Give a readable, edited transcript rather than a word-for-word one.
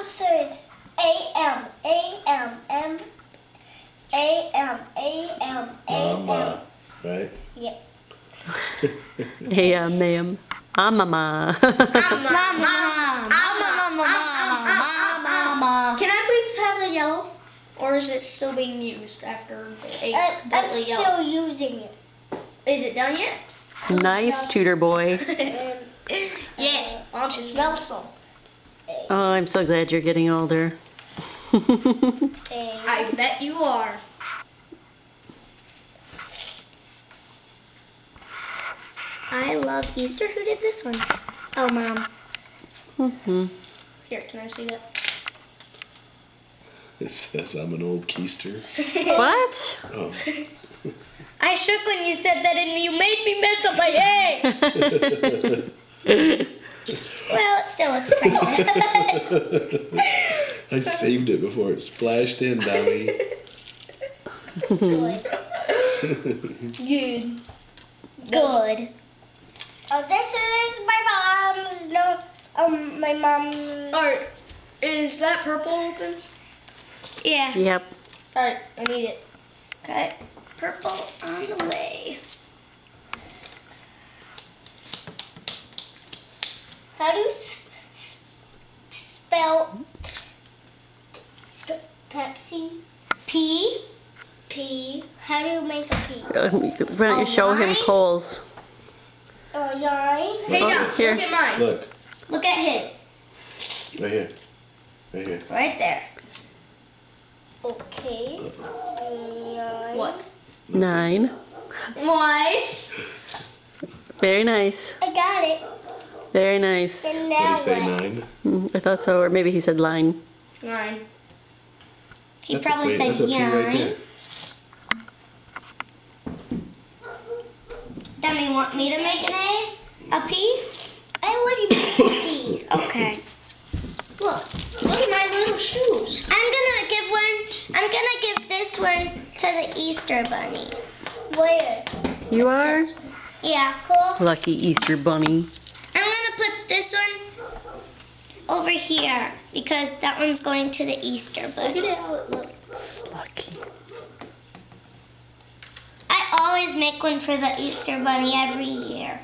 answer is A-M, A-M, M, A-M, A-M, A-M. Mama, right? Yeah. Hey, ma'am. Mama. Mama. Can I please have the yellow? Or is it still being used after the egg's I'm completely still yellow? using it. Is it done yet? Nice, tutor boy. Yes. Why don't you smell some? Oh, I'm so glad you're getting older. I bet you are. I love Easter. Who did this one? Oh, Mom. Here, can I see that? It says I'm an old keister. What? Oh. I shook when you said that and you made me mess up my egg. Well, it still looks pretty. I saved it before it splashed in, dummy. Good. Good. Oh, this is my mom's. No, my mom's. Alright, is that purple open? Yeah. Yep. Alright, I need it. Okay. Purple on the way. How do you spell Pepsi? P? P. How do you make a P? Why don't you show him Alright. Cole's? Line. Hey, Oh, John, here. look at mine. Look, Look at his. right here. Right here. Right there. Okay. Line. What? 9. What? Very nice. I got it. Very nice. And Did now he say what? 9? I thought so, or maybe he said line. 9. He That's probably a P, said that's a P right line. there. Then you want me to make an A? A P? I already made a P. Okay. Look at my little shoes. I'm gonna give this one to the Easter bunny. Where? You are? Yeah, cool. Lucky Easter bunny. I'm gonna put this one over here because that one's going to the Easter Look bunny. at it how it looks. Lucky. I always make one for the Easter bunny every year.